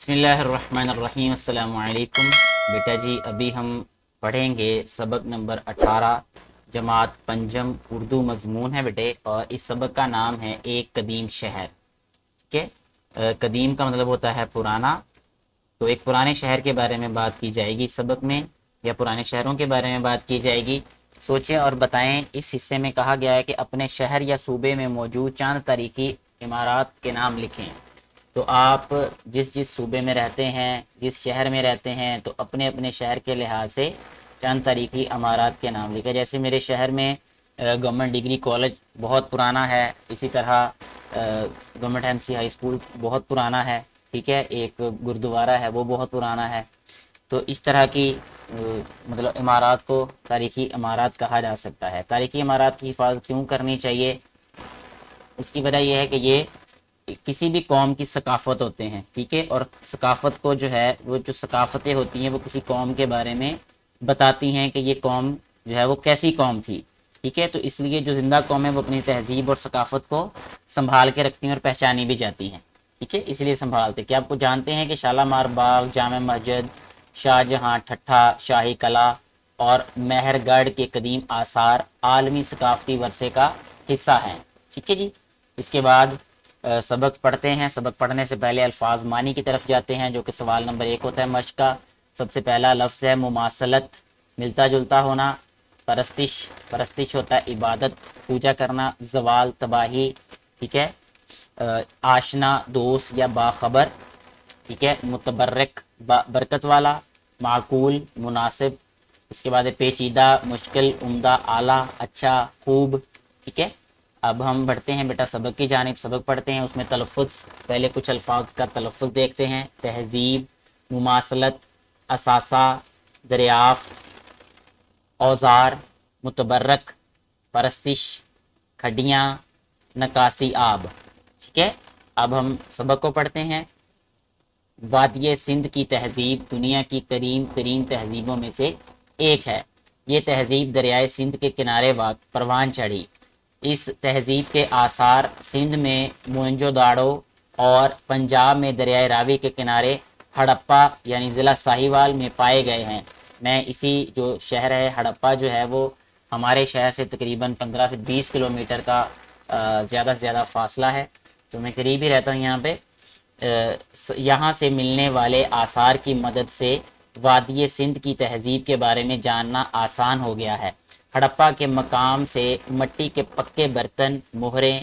بسم اللہ الرحمن الرحیم۔ السلام علیکم بیٹا جی، ابھی ہم پڑھیں گے سبق نمبر 18 جماعت پنجم اردو مضمون ہے بیٹے، اور اس سبق کا نام ہے ایک قدیم شہر۔ ٹھیک ہے، قدیم کا مطلب ہوتا ہے پرانا، تو ایک پرانے شہر کے بارے میں بات کی جائے گی سبق میں، یا پرانے شہروں کے بارے میں بات کی جائے گی۔ سوچیں اور بتائیں، اس حصے میں کہا گیا ہے کہ اپنے شہر یا صوبے میں موجود چاند تاریخی عمارات کے نام لکھیں۔ تو آپ جس صوبے میں رہتے ہیں، جس شہر میں رہتے ہیں، تو اپنے اپنے شہر کے لحاظ سے چند تاریخی عمارات کے نام لکھیں۔ جیسے میرے شہر میں گورنمنٹ ڈگری کالج بہت پرانا ہے، اسی طرح government M C high school بہت پرانا ہے، ٹھیک ہے، ایک گردوارہ ہے وہ بہت پرانا ہے۔ تو اس طرح کی مطلب عمارات کو تاریخی عمارات کہا جا سکتا ہے۔ تاریخی عمارات کی حفاظت کیوں کرنی چاہیے؟ اس کی وجہ یہ ہے کہ یہ کسی بھی قوم کی ثقافت ہوتے ہیں، ٹھیک ہے، اور ثقافت کو جو ہے، وہ جو ثقافتیں ہوتی ہیں وہ کسی قوم کے بارے میں بتاتی ہیں کہ یہ قوم جو ہے وہ کیسی قوم تھی، ٹھیک ہے۔ تو اس لیے جو زندہ قوم ہے وہ اپنی تہذیب اور ثقافت کو سنبھال کے رکھتی ہیں اور پہچانی بھی جاتی ہیں، ٹھیک ہے، اس لیے سنبھالتے۔ کیا آپ کو جانتے ہیں کہ شالامار باغ، جامع مسجد، شاہ جہاں ٹھٹھا، شاہی قلعہ اور مہر گڑھ کے قدیم آثار عالمی ثقافتی ورثے کا حصہ ہیں، ٹھیک ہے جی۔ اس کے بعد سبق پڑھتے ہیں۔ سبق پڑھنے سے پہلے الفاظ معنی کی طرف جاتے ہیں، جو کہ سوال نمبر 1 ہوتا ہے مشق کا۔ سب سے پہلا لفظ ہے مماثلت، ملتا جلتا ہونا۔ پرستش، پرستش ہوتا ہے عبادت، پوجا کرنا۔ زوال، تباہی، ٹھیک ہے۔ آشنا، دوست یا باخبر، ٹھیک ہے۔ متبرک، برکت والا۔ معقول، مناسب۔ اس کے بعد پیچیدہ، مشکل، عمدہ، اعلیٰ، اچھا، خوب، ٹھیک ہے۔ اب ہم بڑھتے ہیں بیٹا سبق کی جانب۔ سبق پڑھتے ہیں، اس میں تلفظ، پہلے کچھ الفاظ کا تلفظ دیکھتے ہیں۔ تہذیب، مماثلت، اثاثہ، دریافت، اوزار، متبرک، پرستش، کھڈیاں، نکاسی آب، ٹھیک ہے۔ اب ہم سبق کو پڑھتے ہیں۔ وادی سندھ کی تہذیب دنیا کی قدیم ترین تہذیبوں میں سے ایک ہے۔ یہ تہذیب دریائے سندھ کے کنارے پروان چڑھی۔ اس تہذیب کے آثار سندھ میں موئنجو داڑو اور پنجاب میں دریائے راوی کے کنارے ہڑپا یعنی ضلع ساہیوال میں پائے گئے ہیں۔ میں اسی جو شہر ہے ہڑپا جو ہے وہ ہمارے شہر سے تقریباً 15 سے 20 کلومیٹر کا زیادہ سے زیادہ فاصلہ ہے، تو میں قریب ہی رہتا ہوں یہاں پہ۔ یہاں سے ملنے والے آثار کی مدد سے وادی سندھ کی تہذیب کے بارے میں جاننا آسان ہو گیا ہے۔ ہڑپا کے مقام سے مٹی کے پکے برتن، مہریں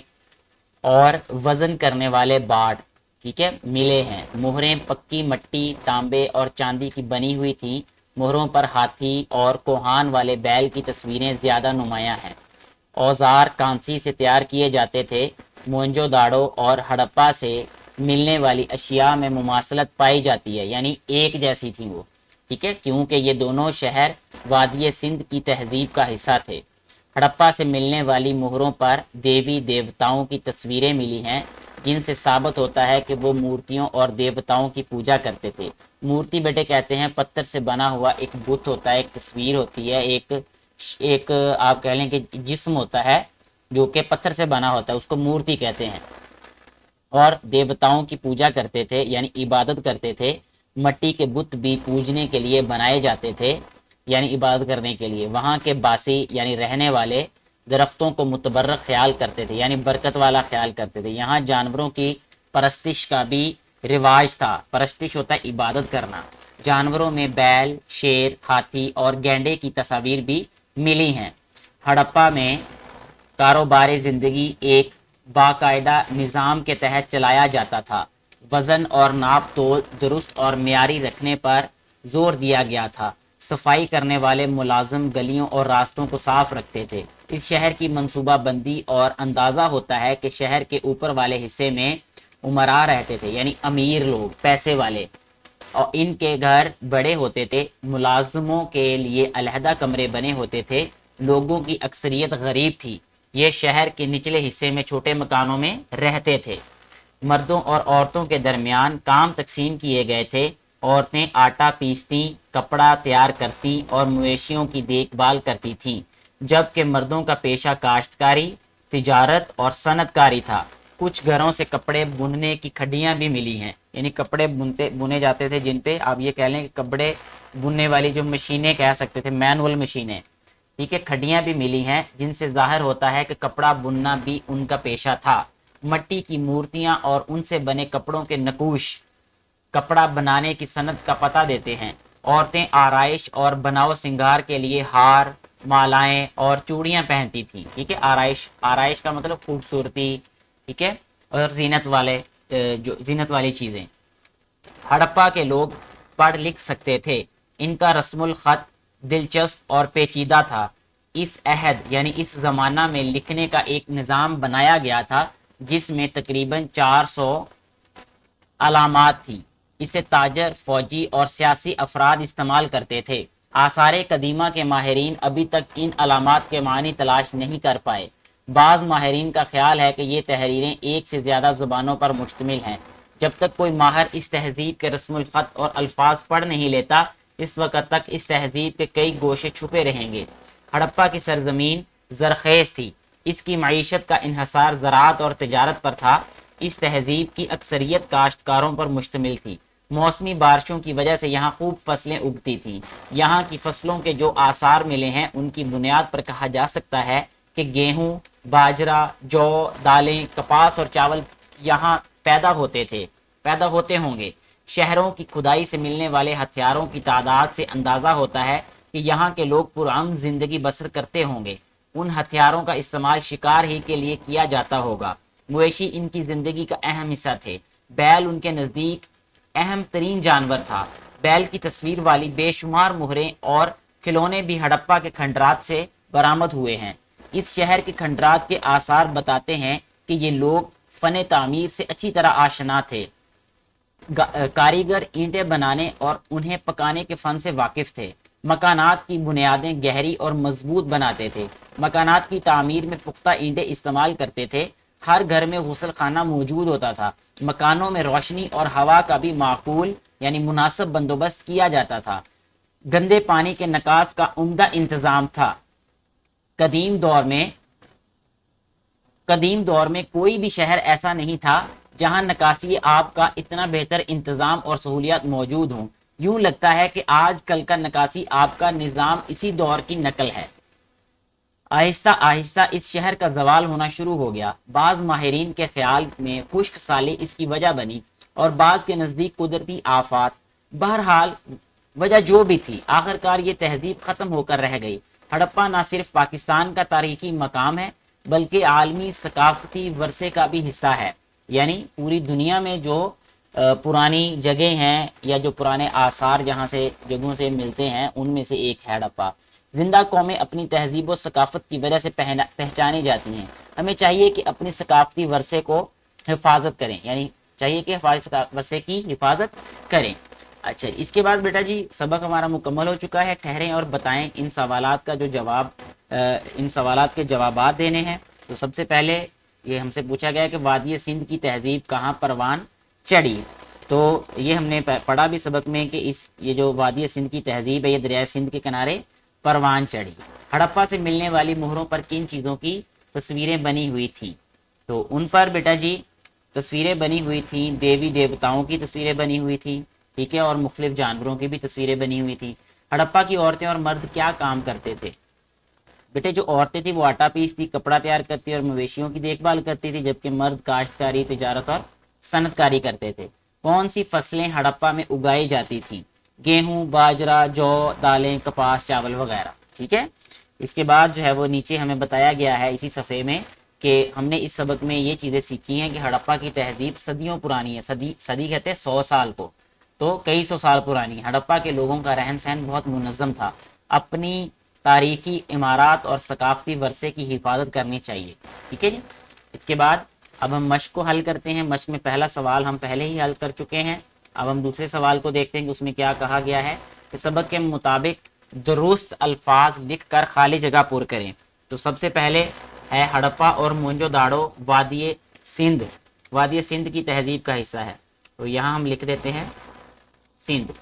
اور وزن کرنے والے باڑ، ٹھیک ہے، ملے ہیں۔ مہریں پکی مٹی، تانبے اور چاندی کی بنی ہوئی تھیں۔ مہروں پر ہاتھی اور کوہان والے بیل کی تصویریں زیادہ نمایاں ہیں۔ اوزار کانسی سے تیار کیے جاتے تھے۔ موئنجو داڑو اور ہڑپا سے ملنے والی اشیاء میں مماثلت پائی جاتی ہے، یعنی ایک جیسی تھی وہ، ٹھیک ہے، کیونکہ یہ دونوں شہر وادی سندھ کی تہذیب کا حصہ تھے۔ ہڑپا سے ملنے والی مہروں پر دیوی دیوتاؤں کی تصویریں ملی ہیں، جن سے ثابت ہوتا ہے کہ وہ مورتیوں اور دیوتاؤں کی پوجا کرتے تھے۔ مورتی بیٹے کہتے ہیں پتھر سے بنا ہوا ایک بت ہوتا ہے، ایک تصویر ہوتی ہے، ایک آپ کہہ لیں کہ جسم ہوتا ہے جو کہ پتھر سے بنا ہوتا ہے، اس کو مورتی کہتے ہیں۔ اور دیوتاؤں کی پوجا کرتے تھے یعنی عبادت کرتے تھے۔ مٹی کے بت بھی پوجنے کے لیے بنائے جاتے تھے، یعنی عبادت کرنے کے لیے۔ وہاں کے باسی یعنی رہنے والے درختوں کو متبرک خیال کرتے تھے، یعنی برکت والا خیال کرتے تھے۔ یہاں جانوروں کی پرستش کا بھی رواج تھا۔ پرستش ہوتا ہے عبادت کرنا۔ جانوروں میں بیل، شیر، ہاتھی اور گینڈے کی تصاویر بھی ملی ہیں۔ ہڑپا میں کاروبار زندگی ایک باقاعدہ نظام کے تحت چلایا جاتا تھا۔ وزن اور ناپ تول درست اور معیاری رکھنے پر زور دیا گیا تھا۔ صفائی کرنے والے ملازم گلیوں اور راستوں کو صاف رکھتے تھے۔ اس شہر کی منصوبہ بندی اور اندازہ ہوتا ہے کہ شہر کے اوپر والے حصے میں امراء رہتے تھے، یعنی امیر لوگ، پیسے والے، اور ان کے گھر بڑے ہوتے تھے۔ ملازموں کے لیے علیحدہ کمرے بنے ہوتے تھے۔ لوگوں کی اکثریت غریب تھی۔ یہ شہر کے نچلے حصے میں چھوٹے مکانوں میں رہتے تھے۔ مردوں اور عورتوں کے درمیان کام تقسیم کیے گئے تھے۔ عورتیں آٹا پیستیں، کپڑا تیار کرتی اور مویشیوں کی دیکھ بھال کرتی تھیں، جبکہ مردوں کا پیشہ کاشتکاری، تجارت اور صنعت کاری تھا۔ کچھ گھروں سے کپڑے بننے کی کھڈیاں بھی ملی ہیں۔ यानी कपड़े बुने जाते थे जिन पे आप ये कह लें कि कपड़े बुनने वाली जो मशीनें कह सकते थे, मैनुअल मशीनें, ठीक है। खड्डियां भी मिली हैं जिनसे जाहिर होता है कि कपड़ा बुनना भी उनका पेशा था। मट्टी की मूर्तियां और उनसे बने कपड़ों के नकूश कपड़ा बनाने की सनत का पता देते हैं। औरतें आराइश और बनाव सिंगार के लिए हार, मालाएं और चूड़ियां पहनती थी, ठीक है। आराइश, आराइश का मतलब खूबसूरती, ठीक है, और जीनत वाले जो जीनत वाली चीजें। हड़प्पा के लोग पढ़ लिख सकते थे। इनका रस्मुल खत दिलचस्प और पेचीदा था। इस अहद यानी इस जमाना में लिखने का एक निज़ाम बनाया गया था जिसमें तकरीबन 400 अलामात थी। इसे ताजर, फौजी और सियासी अफराद इस्तेमाल करते थे। आसार कदीमा के माहिरीन अभी तक इन अलामात के मानी तलाश नहीं कर पाए। बाज़ माहिरीन का ख्याल है कि ये तहरीरें एक से ज़्यादा ज़ुबानों पर मुश्तमिल हैं। जब तक कोई माहिर इस तहजीब के रस्मुल ख़त और अल्फाज पढ़ नहीं लेता, इस वक्त तक इस तहजीब के कई गोशे छुपे रहेंगे। हड़प्पा की सरजमीन जरखेज़ थी। इसकी मईशत का इन्हसार ज़राअत और तिजारत पर था। इस तहजीब की अक्सरियत काश्तकारों पर मुश्तमिल थी। मौसमी बारिशों की वजह से यहाँ खूब फसलें उगती थीं। यहाँ की फसलों के जो आसार मिले हैं उनकी बुनियाद पर कहा जा सकता है कि गेहूँ, बाजरा, जौ, दालें, कपास और चावल यहाँ पैदा होते होंगे। शहरों की खुदाई से मिलने वाले हथियारों की तादाद से अंदाज़ा होता है कि यहाँ के लोग पुरअमन ज़िंदगी बसर करते होंगे। उन हथियारों का इस्तेमाल शिकार ही के लिए किया जाता होगा। मवेशी इनकी ज़िंदगी का अहम हिस्सा थे। बैल उनके नज़दीक अहम तरीन जानवर था। बैल की तस्वीर वाली बेशुमार मुहरें और खिलौने भी हड़प्पा के खंडरात से बरामद हुए हैं। इस शहर के खंडरात के आसार बताते हैं कि ये लोग फ़न तामीर से अच्छी तरह आशना थे। कारीगर ईंटें बनाने और उन्हें पकाने के फ़न से वाकिफ़ थे। मकानात की बुनियादें गहरी और मजबूत बनाते थे। मकानात की तामीर में पुख्ता ईंटें इस्तेमाल करते थे। हर घर में गुसल खाना मौजूद होता था। मकानों में रोशनी और हवा का भी माकूल यानी मुनासिब बंदोबस्त किया जाता था। गंदे पानी के निकास का उम्दा इंतज़ाम था। कदीम दौर में कोई भी शहर ऐसा नहीं था जहां निकासी आब का इतना बेहतर इंतज़ाम और सहूलियत मौजूद हों। यूं लगता है कि आज कल का निकासी आब का निज़ाम इसी दौर की नकल है। आहिस्ता आहिस्ता इस शहर का जवाल होना शुरू हो गया। बाज़ माहिरीन के ख्याल में खुश्क साली इसकी वजह बनी और बाज़ के नज़दीक कुदरती आफात। बहरहाल वजह जो भी थी, आखिरकार ये तहजीब ख़त्म होकर रह गई। हड़प्पा न सिर्फ पाकिस्तान का तारीखी मकाम है बल्कि आलमी सकाफती वरसे का भी हिस्सा है। यानी पूरी दुनिया में जो पुरानी जगह हैं या जो पुराने आसार जहाँ से जगहों से मिलते हैं उनमें से एक है हड़प्पा। जिंदा कौमें अपनी तहजीब और सकाफत की वजह से पहचानी जाती हैं। हमें चाहिए कि अपनी सकाफती वरसे को हिफाजत करें, यानी चाहिए कि वरसे की हिफाजत करें। अच्छा, इसके बाद बेटा जी सबक हमारा मुकम्मल हो चुका है। ठहरें और बताएं इन सवालात का जो जवाब इन सवालात के जवाबात देने हैं। तो सबसे पहले ये हमसे पूछा गया कि वादी सिंध की तहजीब कहाँ परवान चढ़ी। तो ये हमने पढ़ा भी सबक में कि ये जो वादी सिंध की तहजीब है ये दरिया सिंध के किनारे परवान चढ़ी। हड़प्पा से मिलने वाली मोहरों पर किन चीज़ों की तस्वीरें बनी हुई थी? तो उन पर बेटा जी तस्वीरें बनी हुई थी, देवी देवताओं की तस्वीरें बनी हुई थी, ठीक है, और मुख्तलिफ जानवरों की भी तस्वीरें बनी हुई थी। हड़प्पा की औरतें और मर्द क्या काम करते थे? बेटे जो औरतें थी वो आटा पीसती, कपड़ा तैयार करती और मवेशियों की देखभाल करती थी, जबकि मर्द काश्तकारी, तिजारत और सनतकारी करते थे। कौन सी फसलें हड़प्पा में उगाई जाती थी? गेहूं, बाजरा, जौ, दालें, कपास, चावल वगैरह, ठीक है। इसके बाद जो है वो नीचे हमें बताया गया है इसी सफ़े में कि हमने इस सबक में ये चीज़ें सीखी हैं कि हड़प्पा की तहजीब सदियों पुरानी है। सदी कहते हैं 100 साल को, तो कई सौ साल पुरानी। हड़प्पा के लोगों का रहन सहन बहुत मुनज़्ज़म था। अपनी तारीखी इमारत और सकाफती वरसे की हिफाजत करनी चाहिए, ठीक है जी। इसके बाद अब हम मश्क को हल करते हैं। मश्क में पहला सवाल हम पहले ही हल कर चुके हैं। अब हम दूसरे सवाल को देखते हैं कि उसमें क्या कहा गया है कि सबक के मुताबिक दुरुस्त अल्फाज लिख कर खाली जगह पुर करें। तो सबसे पहले है हड़प्पा और मोहनजोदाड़ो वादी सिंध की तहजीब का हिस्सा है। तो यहाँ हम लिख देते हैं सिंध।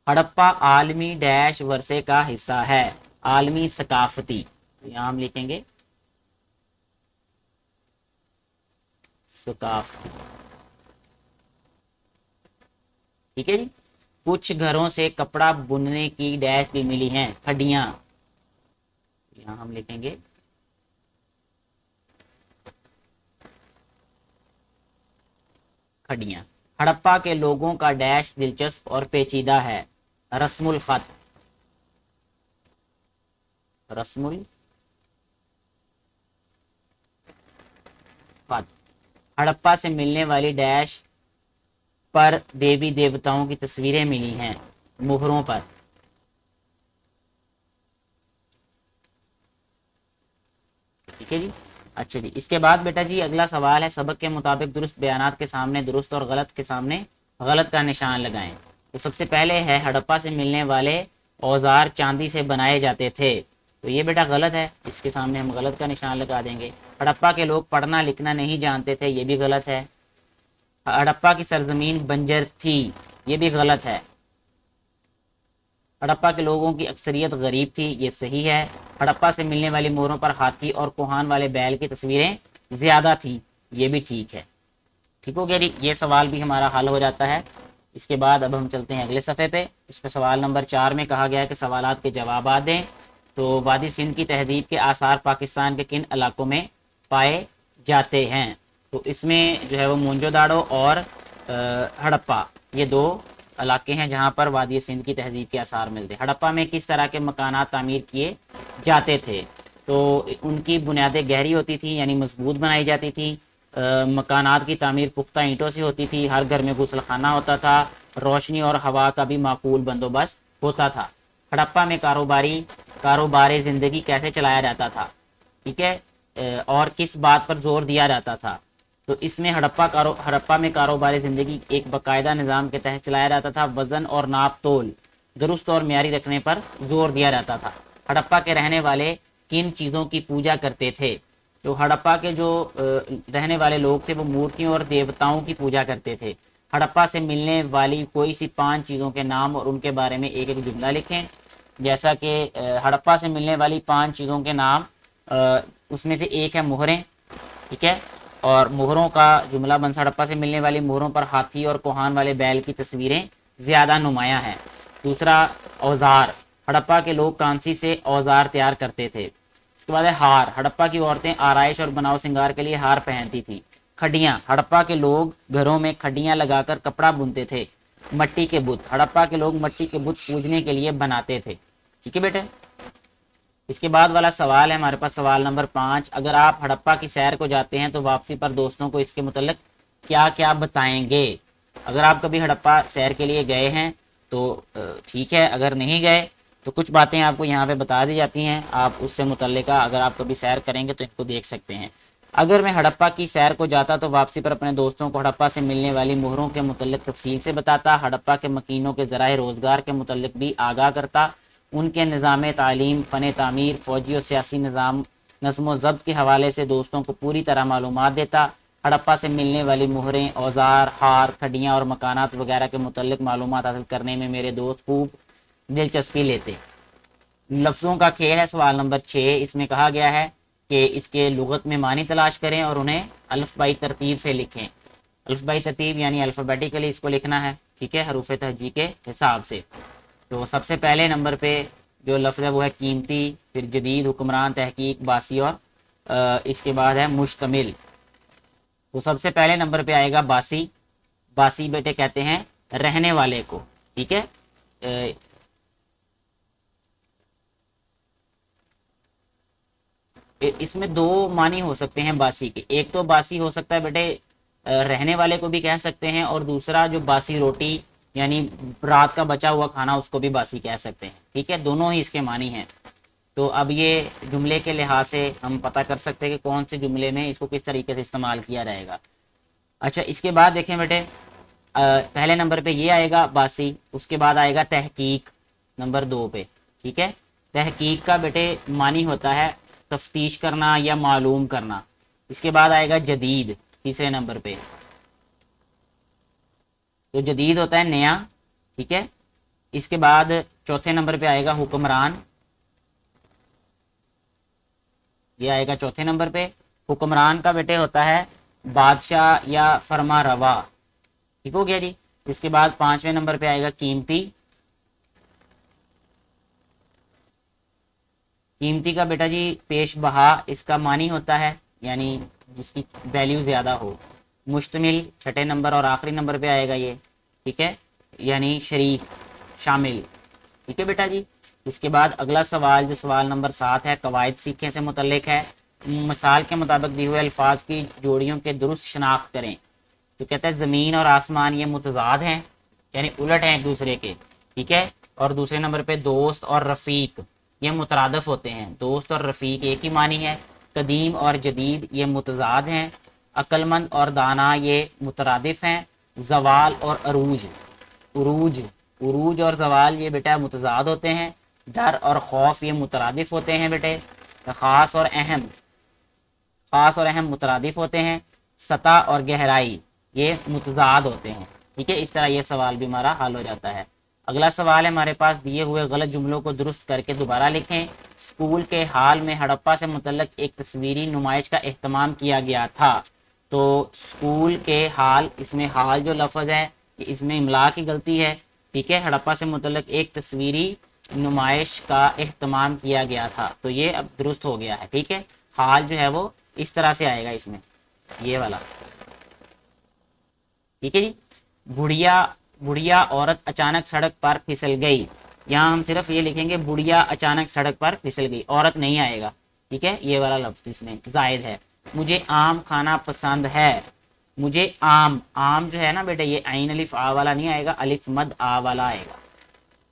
हड़प्पा आलमी डैश वर्षे का हिस्सा है, आलमी सकाफती। तो यहाँ हम लिखेंगे सकाफती। ठीक है जी। कुछ घरों से कपड़ा बुनने की डैश भी मिली हैं, खड्डियां। यहाँ हम लिखेंगे खड्डियां। हड़प्पा के लोगों का डैश दिलचस्प और पेचीदा है, रस्मुल खत। रस्मुल खत। हड़प्पा से मिलने वाली डैश पर देवी देवताओं की तस्वीरें मिली हैं, मुहरों पर। ठीक है जी। अच्छा जी, इसके बाद बेटा जी अगला सवाल है, सबक के मुताबिक दुरुस्त बयानात के सामने दुरुस्त और गलत के सामने गलत का निशान लगाएं। तो सबसे पहले है, हड़प्पा से मिलने वाले औजार चांदी से बनाए जाते थे। तो ये बेटा गलत है, इसके सामने हम गलत का निशान लगा देंगे। हड़प्पा के लोग पढ़ना लिखना नहीं जानते थे, ये भी गलत है। हड़प्पा की सरजमीन बंजर थी, ये भी गलत है। हड़प्पा के लोगों की अक्सरियत गरीब थी, ये सही है। हड़प्पा से मिलने वाली मोहरों पर हाथी और कोहान वाले बैल की तस्वीरें ज्यादा थी, ये भी ठीक है। ठीक हो गया जी, ये सवाल भी हमारा हल हो जाता है। इसके बाद अब हम चलते हैं अगले सफ़े पे। इस पर सवाल नंबर 4 में कहा गया है कि सवालात के जवाब दें। तो वादी सिंध की तहजीब के आसार पाकिस्तान के किन इलाकों में पाए जाते हैं? तो इसमें जो है वो मोहनजोदाड़ो और हड़प्पा, ये दो इलाके हैं जहाँ पर वादी सिंध की तहजीब के आसार मिलते हैं। हड़प्पा में किस तरह के मकानात तामीर किए जाते थे? तो उनकी बुनियादें गहरी होती थी, यानी मजबूत बनाई जाती थी। मकानात की तामीर पुख्ता ईंटों से होती थी। हर घर में गुसलखाना होता था। रोशनी और हवा का भी माकूल बंदोबस्त होता था। हड़प्पा में कारोबार ज़िंदगी कैसे चलाया जाता था? ठीक है, और किस बात पर जोर दिया जाता था? तो इसमें हड़प्पा में कारोबार ज़िंदगी एक बाकायदा निज़ाम के तहत चलाया जाता था। वज़न और नाप तोल दुरुस्त और म्यारी रखने पर जोर दिया जाता था। हड़प्पा के रहने वाले किन चीज़ों की पूजा करते थे? तो हड़प्पा के जो रहने वाले लोग थे वो मूर्तियों और देवताओं की पूजा करते थे। हड़प्पा से मिलने वाली कोई सी 5 चीज़ों के नाम और उनके बारे में एक एक जुमला लिखें। जैसा कि हड़प्पा से मिलने वाली 5 चीज़ों के नाम, उसमें से एक है मोहरें। ठीक है, और मोहरों का जुमला बन, हड़प्पा से मिलने वाली मोहरों पर हाथी और कोहान वाले बैल की तस्वीरें ज़्यादा नुमायाँ हैं। दूसरा, औजार, हड़प्पा के लोग कांसी से औजार तैयार करते थे। उसके बाद है हार, हड़प्पा की औरतें आराइश और बनाव सिंगार के लिए हार पहनती थी। खड्डियाँ, हड़प्पा के लोग घरों में खड्डियाँ लगाकर कपड़ा बुनते थे। मट्टी के बुत, हड़प्पा के लोग मट्टी के बुत पूजने के लिए बनाते थे। ठीक है बेटे। इसके बाद वाला सवाल है हमारे पास सवाल नंबर 5। अगर आप हड़प्पा की सैर को जाते हैं तो वापसी पर दोस्तों को इसके मुतल्लिक क्या क्या बताएंगे? अगर आप कभी हड़प्पा सैर के लिए गए हैं तो ठीक है, अगर नहीं गए तो कुछ बातें आपको यहाँ पे बता दी जाती हैं। आप उससे मुतल्लिका अगर आप कभी सैर करेंगे तो इनको देख सकते हैं। अगर मैं हड़प्पा की सैर को जाता तो वापसी पर अपने दोस्तों को हड़प्पा से मिलने वाली मोहरों के मुतल्लिक तफसील से बताता। हड़प्पा के मकीनों के ज़राए रोज़गार के मुतल्लिक भी आगाह करता। उनके निज़ाम तालीम, फ़न तामीर, फ़ौजी और सियासी निज़ाम नज़्म ज़ब्त के हवाले से दोस्तों को पूरी तरह मालूमात देता। हड़प्पा से मिलने वाली मोहरें, औजार, हार, खड्डियाँ और मकानात वगैरह के मुतल्लिक मालूमात हासिल करने में मेरे दोस्त खूब दिलचस्पी लेते। लफ्ज़ों का खेल है सवाल नंबर 6। इसमें कहा गया है कि इसके लुगत में मानी तलाश करें और उन्हें अल्फ़बाई तरतीब से लिखें। अल्फ़बाई तरतीब यानी अल्फ़ाबेटिकली इसको लिखना है। ठीक है, हरूफ तहजी के हिसाब से। तो सबसे पहले नंबर पे जो लफ्ज़ है वो है कीमती, फिर जदीद, हुक्मरान, तहकीक, बासी और इसके बाद है मुश्तमिल। तो सबसे पहले नंबर पे आएगा बासी। बासी बेटे कहते हैं रहने वाले को। ठीक है, इसमें दो मानी हो सकते हैं बासी के। एक तो बासी हो सकता है बेटे रहने वाले को भी कह सकते हैं, और दूसरा जो बासी रोटी यानी रात का बचा हुआ खाना उसको भी बासी कह सकते हैं। ठीक है, दोनों ही इसके मानी हैं। तो अब ये जुमले के लिहाज से हम पता कर सकते हैं कि कौन से जुमले में इसको किस तरीके से इस्तेमाल किया जाएगा। अच्छा, इसके बाद देखें बेटे, पहले नंबर पे ये आएगा बासी। उसके बाद आएगा तहकीक नंबर 2 पे। ठीक है, तहकीक का बेटे मानी होता है तफ्तीश करना या मालूम करना। इसके बाद आएगा जदीद तीसरे नंबर पे। तो जदीद होता है नया। ठीक है, इसके बाद चौथे नंबर पे आएगा हुक्मरान। ये आएगा चौथे नंबर पे। हुक्मरान का बेटे होता है बादशाह या फरमा रवा। ठीक हो गया जी। इसके बाद 5वें नंबर पे आएगा कीमती। कीमती का बेटा जी पेश बहा, इसका मानी होता है यानी जिसकी वैल्यू ज़्यादा हो। मुश्तमिल 6ठे नंबर और आखिरी नंबर पे आएगा ये, ठीक है, यानी शरीक, शामिल। ठीक है बेटा जी। इसके बाद अगला सवाल जो सवाल नंबर 7 है, कवायद सीखे से मुतल्लिक है। मिसाल के मुताबिक दिए हुए अल्फाज की जोड़ियों के दुरुस्त शनाख्त करें। तो कहता है ज़मीन और आसमान ये मुतज़ाद हैं, यानी उलट हैं एक दूसरे के, ठीक है। और दूसरे नंबर पे दोस्त और रफ़ीक ये मुतरादफ होते हैं। दोस्त और रफ़ीक एक ही मानी है। कदीम और जदीद ये मुतज़ाद हैं। अक्लमंद और दाना ये मुतरादिफ हैं। जवाल और अरूज, उरूज उरूज और जवाल ये बेटा मुतज़ाद होते हैं। डर और खौफ ये मुतरादिफ होते हैं बेटे। ख़ास और अहम मुतरादिफ होते हैं। सतह और गहराई ये मुतज़ाद होते हैं, ठीक है। इस तरह ये सवाल भी हमारा हल हो जाता है। अगला सवाल है हमारे पास, दिए हुए गलत जुमलों को दुरुस्त करके दोबारा लिखें। स्कूल के हाल में हड़प्पा से मुतल्लक एक तस्वीरी नुमाइश का एहतमाम किया गया था। तो स्कूल के हाल, इसमें हाल जो लफ्ज़ है इसमें इमला की गलती है, ठीक है। हड़प्पा से मुतल्लक एक तस्वीरी नुमाइश का एहतमाम किया गया था, तो ये अब दुरुस्त हो गया है, ठीक है। हाल जो है वो इस तरह से आएगा इसमें, ये वाला, ठीक है जी। बुढ़िया औरत अचानक सड़क पर फिसल गई। यहाँ हम सिर्फ ये लिखेंगे बुढ़िया अचानक सड़क पर फिसल गई, औरत नहीं आएगा, ठीक है। ये वाला लफ्ज़ इसमें जायद है। मुझे आम खाना पसंद है। मुझे आम जो है ना बेटा ये आइन अलिफ आ वाला नहीं आएगा, अलिफ मद आ वाला आएगा,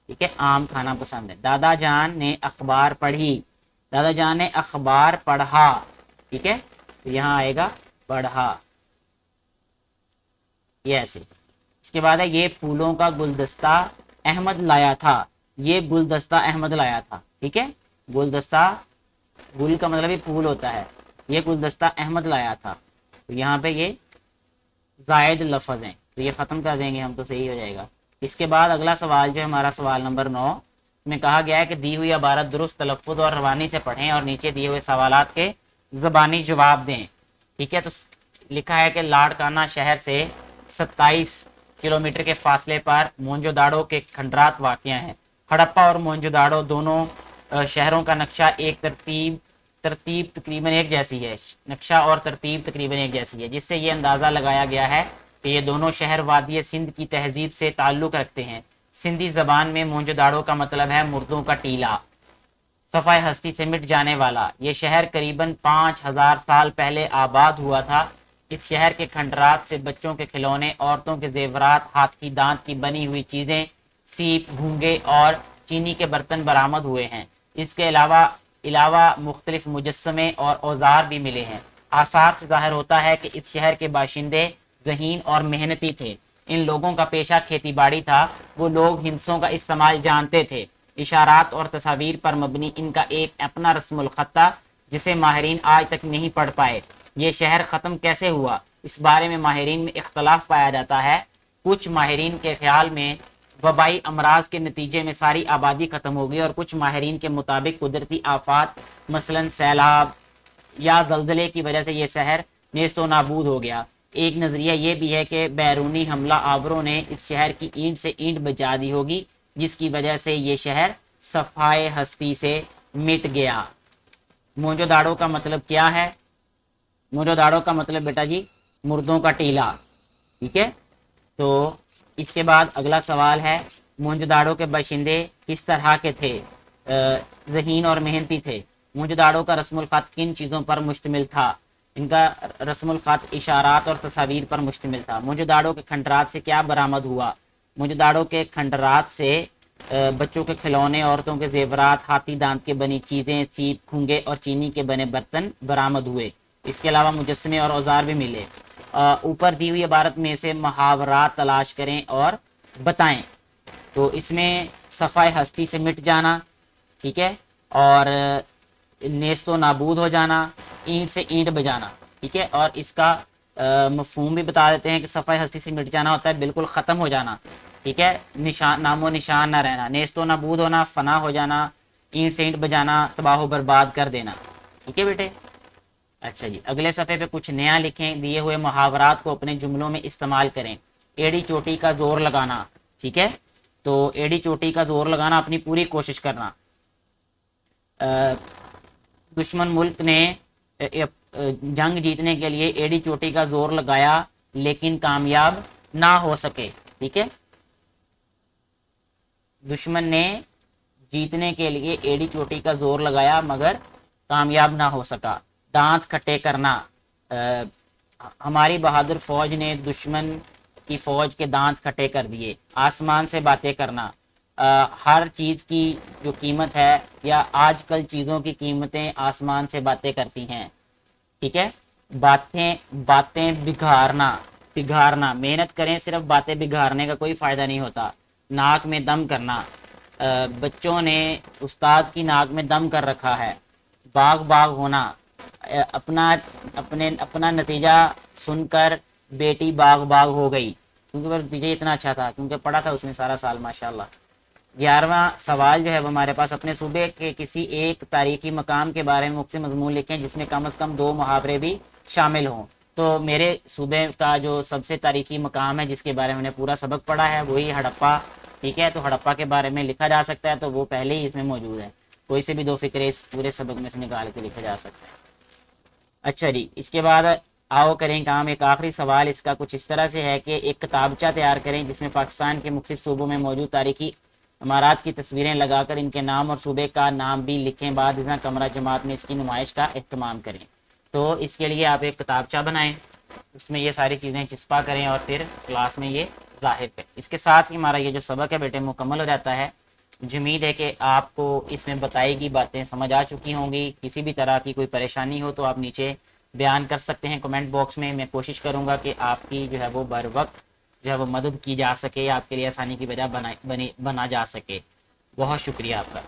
ठीक है। आम खाना पसंद है। दादा जान ने अखबार पढ़ी। दादा जान ने अखबार पढ़ा, ठीक है। तो यहाँ आएगा पढ़ा, ये ऐसे। इसके बाद है ये फूलों का गुलदस्ता अहमद लाया था। ये गुलदस्ता अहमद लाया था, ठीक है। गुलदस्ता, गुल का मतलब ही फूल होता है। ये गुलदस्ता अहमद लाया था, तो यहाँ पे ये जायद लफ्ज़ हैं, तो ये ख़त्म कर देंगे हम तो सही हो जाएगा। इसके बाद अगला सवाल जो है हमारा सवाल नंबर 9 में कहा गया है कि दी हुई इबारत दुरुस्त तलफ़्फ़ुज़ और रवानी से पढ़ें और नीचे दिए हुए सवालात के ज़बानी जवाब दें, ठीक है। तो लिखा है कि लाड़काना शहर से 27 किलोमीटर के फासले पर मोहनजोदाड़ो के खंडरात वाक़ हैं। हड़प्पा और मोहनजोदाड़ो दोनों शहरों का नक्शा एक तरतीब तकरीबन एक जैसी है। नक्शा और तरतीब तकरीबन एक जैसी है, जिससे ये अंदाज़ा लगाया गया है कि ये दोनों शहर वादी सिंध की तहजीब से ताल्लुक़ रखते हैं। सिंधी ज़बान में मोहनजोदाड़ो का मतलब है मुर्दों का टीला, सफ़ाए हस्ती से मिट जाने वाला। ये शहर करीबन 5000 साल पहले आबाद हुआ था। इस शहर के खंडरात से बच्चों के खिलौने, औरतों के जेवरात, हाथी दांत की बनी हुई चीज़ें, सीप, घूंगे और चीनी के बर्तन बरामद हुए हैं। इसके अलावा मुख्तलिफ मुजस्समे और औजार भी मिले हैं। आसार से ज़ाहिर होता है कि इस शहर के बाशिंदे ज़हीन और मेहनती थे। इन लोगों का पेशा खेती बाड़ी था। वो लोग हिंसों का इस्तेमाल जानते थे। इशारात और तस्वीर पर मबनी इनका एक अपना रस्मुल खत्ता जिसे माहिरीन आज तक नहीं पढ़ पाए। ये शहर ख़त्म कैसे हुआ, इस बारे में माहिरीन में इख्तलाफ पाया जाता है। कुछ माहिरीन के ख्याल में वबाई अमराज के नतीजे में सारी आबादी ख़त्म हो गई और कुछ माहिरीन के मुताबिक कुदरती आफात मसलन सैलाब या जल्जले की वजह से ये शहर नेस्तो नाबूद हो गया। एक नज़रिया ये भी है कि बैरूनी हमला आवरों ने इस शहर की ईंट से ईंट बचा दी होगी, जिसकी वजह से ये शहर सफ़ाए हस्ती से मिट गया। मोहनजोदाड़ो का मतलब क्या है? मोहनजोदाड़ो का मतलब बेटा जी मुर्दों का टीला, ठीक है। तो इसके बाद अगला सवाल है मोहनजोदाड़ो के बाशिंदे किस तरह के थे? ज़हीन और मेहनती थे। मोहनजोदाड़ो का रस्मुल ख़त किन चीज़ों पर मुश्तमिल था? इनका रस्मुल ख़त इशारात और तस्वीर पर मुश्तमिल था। मोहनजोदाड़ो के खंडरात से क्या बरामद हुआ? मोहनजोदाड़ो के खंडरात से बच्चों के खिलौने, औरतों के जेवरात, हाथी दांत के बनी चीज़ें, सीप, खूंगे और चीनी के बने बर्तन बरामद हुए। इसके अलावा मुजस्समे और औजार भी मिले। ऊपर दी हुई इबारत में से मुहावरात तलाश करें और बताएं। तो इसमें सफ़ाए हस्ती से मिट जाना, ठीक है, और नेस्तो नाबूद हो जाना, ईंट से ईंट बजाना, ठीक है। और इसका मफहूम भी बता देते हैं कि सफ़ाए हस्ती से मिट जाना होता है बिल्कुल ख़त्म हो जाना, ठीक है, निशान नामो निशान ना रहना। नेस्तो नाबूद होना, फना हो जाना, ईंट से ईंट बजाना, तबाह बर्बाद कर देना, ठीक है बेटे। अच्छा जी, अगले सफ़े पे कुछ नया लिखें। दिए हुए मुहावरात को अपने जुमलों में इस्तेमाल करें। एड़ी चोटी का जोर लगाना, ठीक है। तो एड़ी चोटी का जोर लगाना, अपनी पूरी कोशिश करना। दुश्मन मुल्क ने जंग जीतने के लिए एड़ी चोटी का जोर लगाया लेकिन कामयाब ना हो सके, ठीक है। दुश्मन ने जीतने के लिए एड़ी चोटी का जोर लगाया मगर कामयाब ना हो सका। दांत खट्टे करना, हमारी बहादुर फौज ने दुश्मन की फौज के दांत खट्टे कर दिए। आसमान से बातें करना, हर चीज़ की जो कीमत है या आजकल चीज़ों की कीमतें आसमान से बातें करती हैं, ठीक है। बातें बिगाड़ना, मेहनत करें, सिर्फ बातें बिगाड़ने का कोई फ़ायदा नहीं होता। नाक में दम करना, बच्चों ने उस्ताद की नाक में दम कर रखा है। बाग बाग होना, अपना नतीजा सुनकर बेटी बाग बाग हो गई, क्योंकि वह नतीजा इतना अच्छा था, क्योंकि पढ़ा था उसने सारा साल माशाल्लाह। 11वां सवाल जो है वो हमारे पास, अपने सूबे के किसी एक तारीखी मकाम के बारे में मुख्तसर मजमून लिखें जिसमें कम से कम 2 मुहावरे भी शामिल हों। तो मेरे सूबे का जो सबसे तारीखी मकाम है जिसके बारे में मैंने पूरा सबक पढ़ा है वही हड़प्पा, ठीक है। तो हड़प्पा के बारे में लिखा जा सकता है, तो वो पहले ही इसमें मौजूद है। कोई से भी 2 फिक्रे इस पूरे सबक में से निकाल के लिखा जा सकता है। अच्छा जी, इसके बाद आओ करें काम। एक आखिरी सवाल इसका कुछ इस तरह से है कि एक किताबचा तैयार करें जिसमें पाकिस्तान के मुख्तलिफ सूबों में मौजूद तारीखी इमारात की तस्वीरें लगाकर इनके नाम और सूबे का नाम भी लिखें। बाद इस कमरा जमात में इसकी नुमाइश का एहतमाम करें। तो इसके लिए आप एक किताबचा बनाएं, उसमें ये सारी चीज़ें चिस्पा करें और फिर क्लास में ये ज़ाहिर करें। इसके साथ ही हमारा ये जो सबक है बेटे मुकम्मल हो जाता है। मुझे उम्मीद है कि आपको इसमें बताई गई बातें समझ आ चुकी होंगी। किसी भी तरह की कोई परेशानी हो तो आप नीचे बयान कर सकते हैं कमेंट बॉक्स में। मैं कोशिश करूँगा कि आपकी जो है वो बर वक्त जो है वो मदद की जा सके, आपके लिए आसानी की वजह बना जा सके। बहुत शुक्रिया आपका।